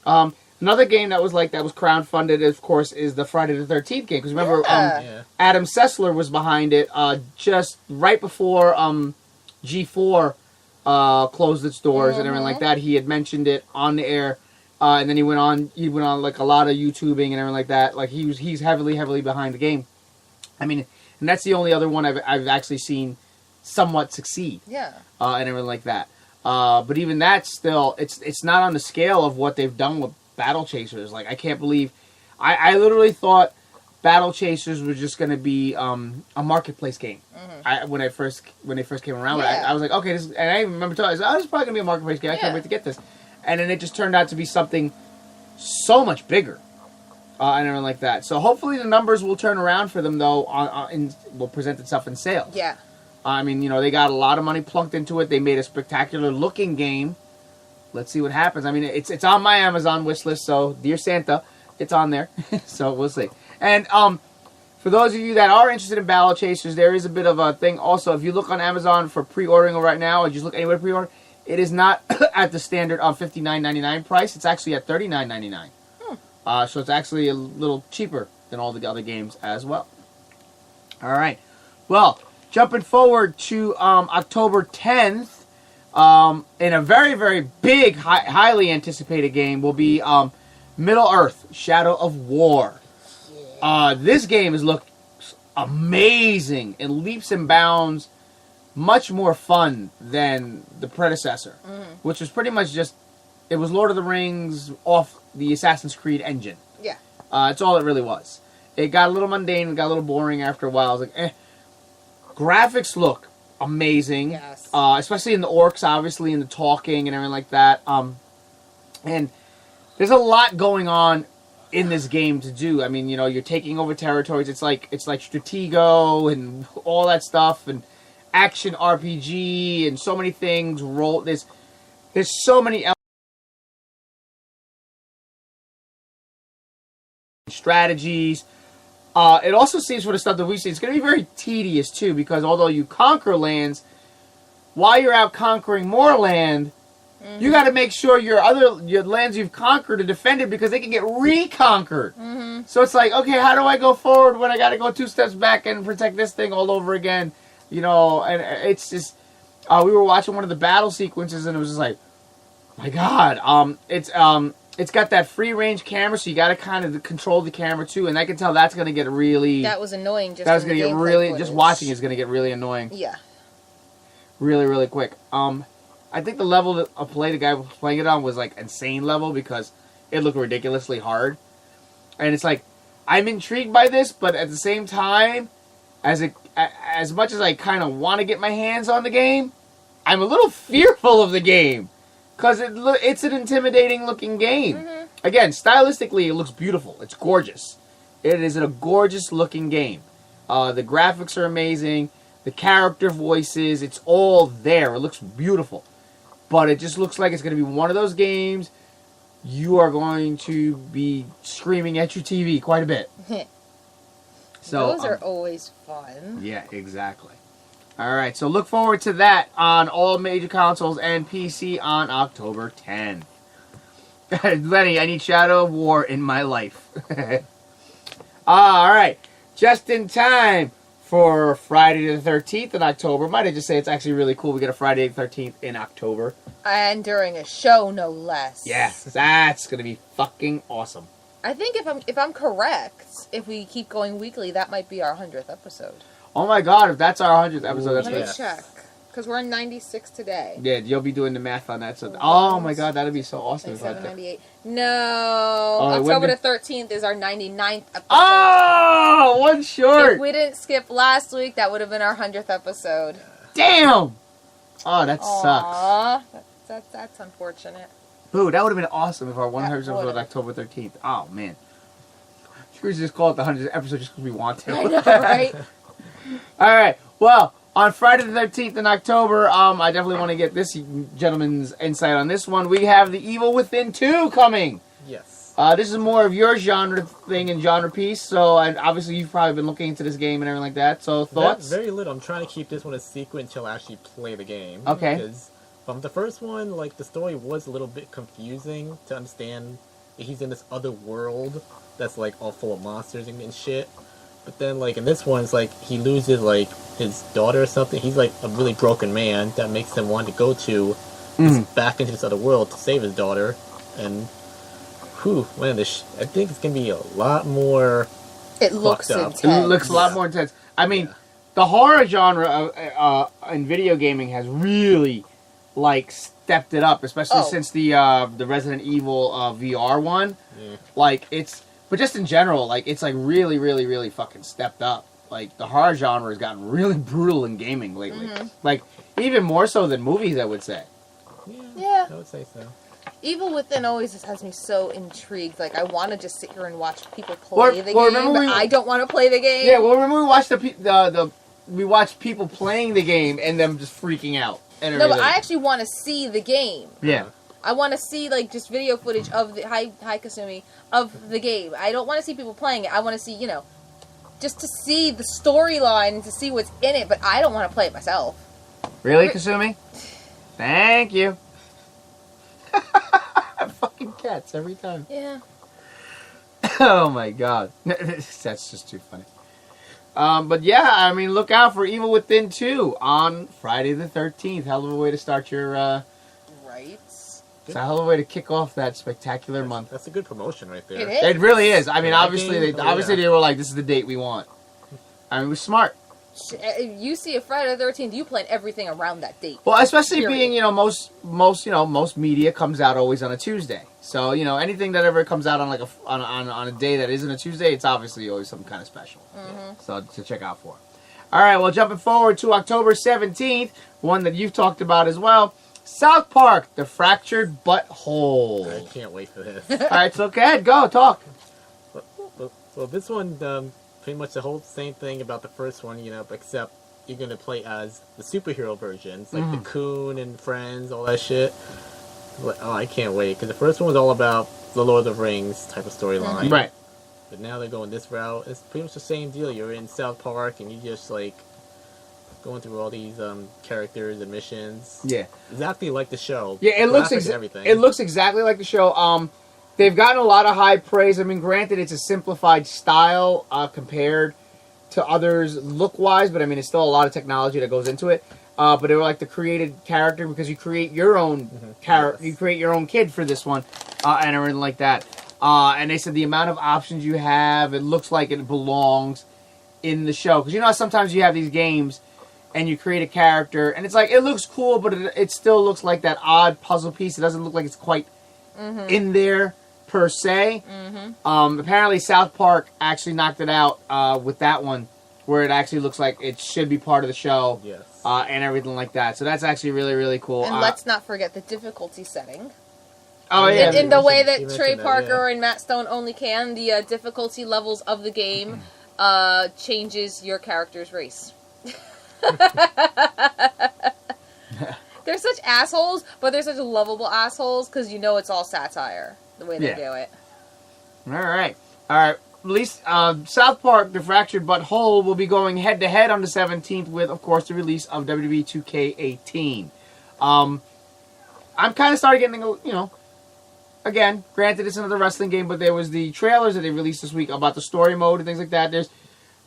Another game that was crowdfunded, of course, is the Friday the 13th game. Because remember, Adam Sessler was behind it just right before G4 closed its doors and everything like that. He had mentioned it on the air, and then he went on like a lot of YouTubing and everything like that. Like he's heavily behind the game. I mean, and that's the only other one I've actually seen somewhat succeed. Yeah. And everything like that. But even that still, it's not on the scale of what they've done with Battle Chasers. Like, I can't believe, I literally thought Battle Chasers was just going to be a marketplace game. When they first came around, I was like, okay, this, and I even remember telling myself, this is probably going to be a marketplace game. I can't wait to get this. And then it just turned out to be something so much bigger. And everything like that. So hopefully the numbers will turn around for them, though, and will present itself in sales. Yeah. I mean, they got a lot of money plunked into it. They made a spectacular looking game. Let's see what happens. I mean, it's on my Amazon wish list, so dear Santa, it's on there. So we'll see. And for those of you that are interested in Battle Chasers, there is a bit of a thing. Also, if you look on Amazon for pre-ordering right now, or just look anywhere to pre-order, it is not at the standard $59.99 price. It's actually at $39.99. So it's actually a little cheaper than all the other games as well. All right. Well, jumping forward to October 10th, in a very, very big, highly anticipated game will be Middle-earth: Shadow of War. This game looks amazing in leaps and bounds, much more fun than the predecessor, which was pretty much just, it was Lord of the Rings off the Assassin's Creed engine. Yeah. That's all it really was. It got a little mundane, it got a little boring after a while. I was like, eh. Graphics look amazing. Yes. Especially in the orcs, obviously, and the talking and everything like that. And there's a lot going on in this game to do. I mean, you're taking over territories. It's like Stratego and all that stuff, and action RPG and so many things. There's so many strategies. It also seems, for the stuff that we've seen, it's going to be very tedious too, because although you conquer lands, while you're out conquering more land, you got to make sure your lands you've conquered are defended, because they can get reconquered. So it's like, okay, how do I go forward when I got to go 2 steps back and protect this thing all over again? And it's just, we were watching one of the battle sequences, and it was just like, my God, it's got that free range camera, so you got to kind of control the camera too, and I can tell that's going to get really. That was annoying. Just watching is going to get really annoying. Yeah. Really, really quick. I think the level of play the guy was playing it on was like insane level, because it looked ridiculously hard, and it's like, I'm intrigued by this, but at the same time, as much as I kind of want to get my hands on the game, I'm a little fearful of the game. Because it's an intimidating-looking game. Again, stylistically, it looks beautiful. It's gorgeous. It is a gorgeous-looking game. The graphics are amazing. The character voices, it's all there. It looks beautiful. But it just looks like it's going to be one of those games you are going to be screaming at your TV quite a bit. So those are always fun. Yeah, exactly. All right, so look forward to that on all major consoles and PC on October 10th. Lenny, I need Shadow of War in my life. All right, just in time for Friday the 13th in October. Might I just say it's actually really cool. We get a Friday the 13th in October. And during a show, no less. Yes, that's going to be fucking awesome. I think if I'm correct, if we keep going weekly, that might be our 100th episode. Oh my God, if that's our 100th episode, that's Let me check. Because we're on 96 today. Yeah, you'll be doing the math on that. So, oh my God, that'd be so awesome. 97, No. October the 13th is our 99th episode. Oh, one short. If we didn't skip last week, that would have been our 100th episode. Damn. Oh, that sucks. That's unfortunate. Boo, that would have been awesome if our 100th episode was October 13th. Oh, man. We should just call it the 100th episode just because we want to. I know, right? All right. Well, on Friday the 13th in October, I definitely want to get this gentleman's insight on this one. We have The Evil Within 2 coming. Yes. This is more of your genre thing and genre piece, so obviously you've probably been looking into this game and everything like that. So, thoughts? Very little. I'm trying to keep this one a secret until I actually play the game. Okay. Because the first one, like, the story was a little bit confusing to understand he's in this other world that's like all full of monsters and shit. But then like in this one, it's like he loses like his daughter or something. He's like a really broken man that makes him want to go to back into this other world to save his daughter. And whew, man, I think it's gonna be a lot more. It looks up. intense. It looks a lot more intense. I mean, the horror genre in video gaming has really like stepped it up, especially since the Resident Evil VR one. Yeah. Like but just in general, like it's like really, really, really fucking stepped up. Like the horror genre has gotten really brutal in gaming lately. Like even more so than movies, I would say. Yeah. I would say so. Evil Within always just has me so intrigued. Like, I want to just sit here and watch people play the game, but I don't want to play the game. Yeah, well, remember we watched we watched people playing the game and them just freaking out. And no, but I actually want to see the game. Yeah. I want to see, like, just video footage of the... Hi, Kasumi. Of the game. I don't want to see people playing it. I want to see, just to see the storyline and to see what's in it, but I don't want to play it myself. Really, Kasumi? Thank you. Fucking cats every time. Yeah. Oh my god. That's just too funny. But yeah, I mean, look out for Evil Within 2 on Friday the 13th. Hell of a way to start your... Right. It's a hell of a way to kick off that spectacular month. That's a good promotion right there. It is. It really is. I mean, Yeah, obviously, they were like, this is the date we want. I mean, it was smart. If you see a Friday the 13th, you plan everything around that date. Well, especially Period. being, most media comes out always on a Tuesday. So, anything that ever comes out on like on a day that isn't a Tuesday, it's obviously always something kind of special. So to check out for. All right, well, jumping forward to October 17th, one that you've talked about as well, South Park: The Fractured Butthole. I can't wait for this. All right, so go ahead, go talk. Well, this one, pretty much the whole same thing about the first one, except you're gonna play as the superhero versions, like the Coon and Friends, all that shit. Like, oh, I can't wait, because the first one was all about the Lord of the Rings type of storyline. Right. But now they're going this route. It's pretty much the same deal. You're in South Park, and you just, like, going through all these characters and missions. Yeah. Exactly like the show. Yeah, it looks everything. It looks exactly like the show. They've gotten a lot of high praise. I mean, granted, it's a simplified style compared to others look-wise, but I mean, it's still a lot of technology that goes into it. But they were like the created character because you create your own character, you create your own kid for this one, and everything like that. And they said the amount of options you have, it looks like it belongs in the show. Because how sometimes you have these games and you create a character, and it's like, it looks cool, but it still looks like that odd puzzle piece. It doesn't look like it's quite in there per se. Apparently South Park actually knocked it out with that one, where it actually looks like it should be part of the show. Yes. And everything like that. So that's actually really, really cool. And let's not forget the difficulty setting. Oh, yeah. In the way that You Trey mentioned that, Parker and Matt Stone only can, the difficulty levels of the game changes your character's race. They're such assholes, but they're such lovable assholes because it's all satire, the way they do it. All right. At least South Park: The Fractured Butthole will be going head-to-head on the 17th with, of course, the release of WWE 2K18. I'm kind of starting getting, again, granted it's another wrestling game, but there was the trailers that they released this week about the story mode and things like that.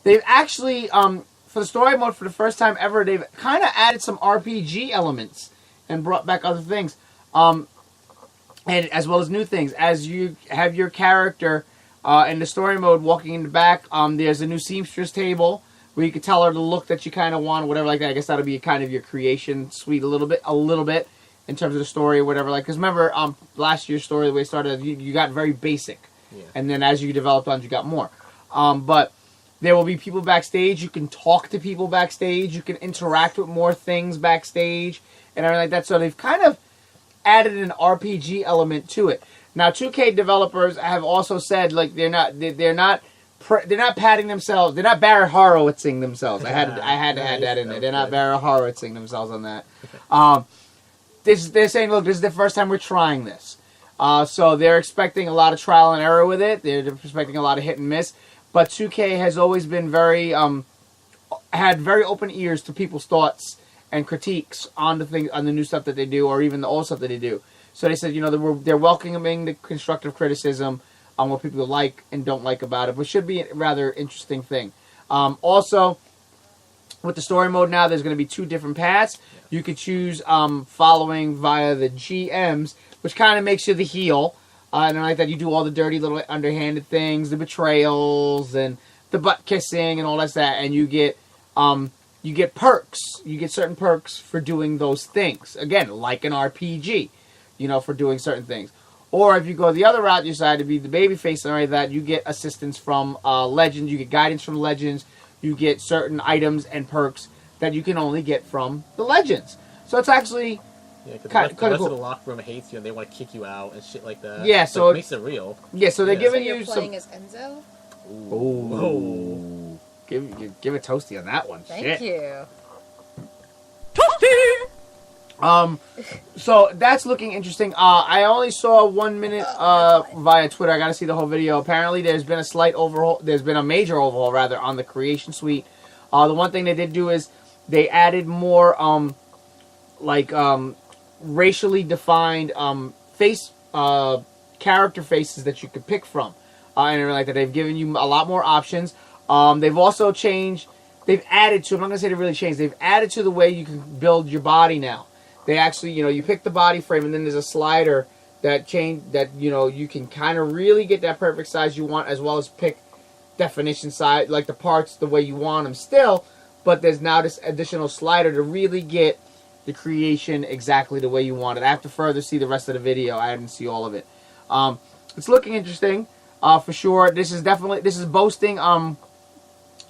They've actually, for the story mode, for the first time ever, they've kind of added some RPG elements and brought back other things, and as well as new things. As you have your character in the story mode walking in the back, there's a new seamstress table where you can tell her the look that you kind of want, or whatever like that. I guess that'll be kind of your creation suite a little bit in terms of the story or whatever. Like, because remember, last year's story, the way it started, you got very basic, and then as you developed on, you got more. But there will be people backstage. You can talk to people backstage. You can interact with more things backstage and everything like that. So they've kind of added an RPG element to it. Now, 2K developers have also said, like, they're not patting themselves. They're not Barry Horowitzing themselves. I had to add that in there. They're not Barry Horowitzing themselves on that. They're saying, look, this is the first time we're trying this. So they're expecting a lot of trial and error with it. They're expecting a lot of hit and miss. But 2K has always been had very open ears to people's thoughts and critiques on the new stuff that they do, or even the old stuff that they do. So they said, they're welcoming the constructive criticism on what people like and don't like about it, which should be a rather interesting thing. Also, with the story mode now, there's going to be 2 different paths. You could choose following via the GMs, which kind of makes you the heel. And like that, you do all the dirty little underhanded things, the betrayals, and the butt kissing, and all that. And you get perks. You get certain perks for doing those things. Again, like an RPG, for doing certain things. Or if you go the other route, you decide to be the babyface and all that, you get assistance from Legends, you get guidance from Legends, you get certain items and perks that you can only get from the Legends. So it's actually kind of cool. The rest of the locker room hates you and they want to kick you out and shit like that. Yeah, so it makes it real. Yeah, so they're giving you're you playing as Enzo? Ooh. Give a toasty on that one. Thank you. Toasty! So that's looking interesting. I only saw 1 minute via Twitter. I got to see the whole video. Apparently, there's been a slight overhaul. There's been a major overhaul, rather, on the creation suite. The one thing they did do is they added more, racially defined character faces that you could pick from, and everything like that. They've given you a lot more options. They've also changed. They've added to. I'm not gonna say they really changed. They've added to the way you can build your body now. They actually, you pick the body frame, and then there's a slider that you can kind of really get that perfect size you want, as well as pick definition size, like the parts the way you want them still. But there's now this additional slider to really get the creation exactly the way you want it. I have to further see the rest of the video. I didn't see all of it. It's looking interesting, for sure. This is boasting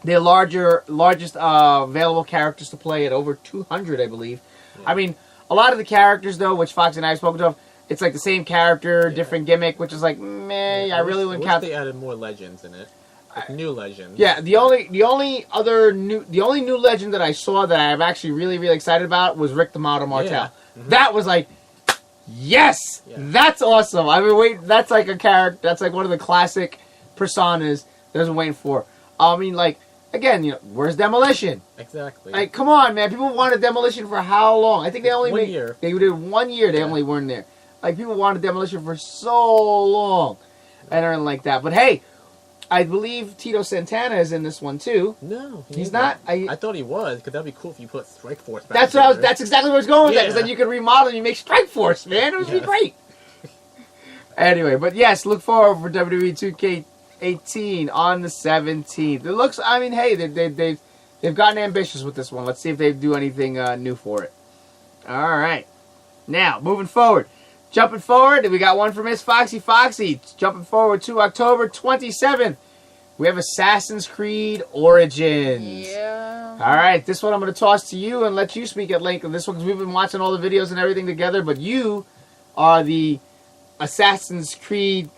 the largest available characters to play at over 200, I believe. Yeah. I mean, a lot of the characters, though, which Fox and I have spoken of, it's like the same character, different gimmick, which is like, meh, I really wouldn't count. They added more legends in it. Like new legends. Yeah, the only new legend that I saw that I'm actually really, really excited about was Rick the Model Martel. Yeah. Mm-hmm. That was like, yes! Yeah. That's awesome. I've been waiting. That's like a character, that's like one of the classic personas that I've been waiting for. I mean, like, again, where's Demolition? Exactly. Like, come on, man. People wanted Demolition for how long? I think they only one year. They did 1 year. They only weren't there. Like, people wanted Demolition for so long, and everything like that. But hey, I believe Tito Santana is in this one too. No, he's not. I thought he was, because that'd be cool if you put Strike Force back. That's exactly where I was going with that. Because then you could remodel and you make Strike Force, man. It would be great. Anyway, but yes, look forward for WWE 2K18 on the 17th. It looks. I mean, hey, they've gotten ambitious with this one. Let's see if they do anything new for it. All right, now moving forward. Jumping forward, we got one from Miss Foxy. Jumping forward to October 27th, we have Assassin's Creed Origins. Yeah. All right, this one I'm going to toss to you and let you speak at length on this one, because we've been watching all the videos and everything together, but you are the Assassin's Creed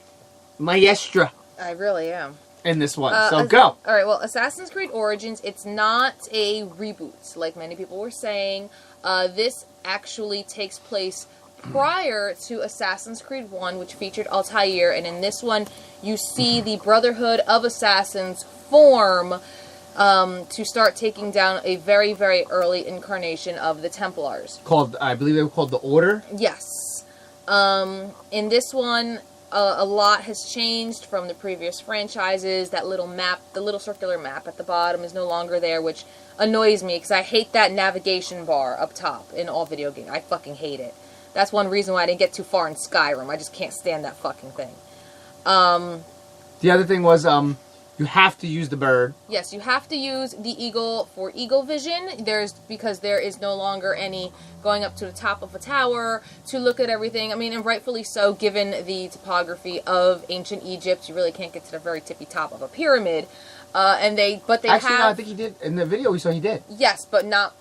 maestra. I really am. In this one, so go. All right, well, Assassin's Creed Origins, it's not a reboot, like many people were saying. This actually takes place prior to Assassin's Creed 1, which featured Altair, and in this one, you see the Brotherhood of Assassins form to start taking down a very, very early incarnation of the Templars. I believe they were called the Order? Yes. In this one, a lot has changed from the previous franchises. That little map, the little circular map at the bottom is no longer there, which annoys me, because I hate that navigation bar up top in all video games. I fucking hate it. That's one reason why I didn't get too far in Skyrim. I just can't stand that fucking thing. The other thing was, you have to use the bird. Yes, you have to use the eagle for eagle vision. Because there is no longer any going up to the top of a tower to look at everything. I mean, and rightfully so, given the topography of ancient Egypt. You really can't get to the very tippy top of a pyramid. Actually, no, I think he did. In the video we saw, he did. Yes, but not...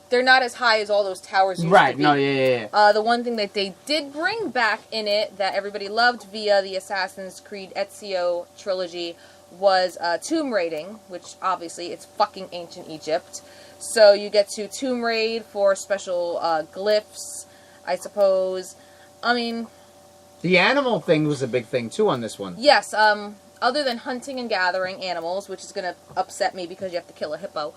They're not as high as all those towers used to be. No, yeah. The one thing that they did bring back in it that everybody loved via the Assassin's Creed Ezio trilogy was tomb raiding, which obviously it's fucking ancient Egypt. So you get to tomb raid for special glyphs, I suppose. I mean... The animal thing was a big thing, too, on this one. Yes, other than hunting and gathering animals, which is going to upset me because you have to kill a hippo,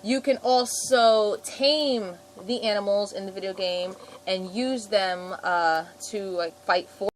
You can also tame the animals in the video game and use them to like fight for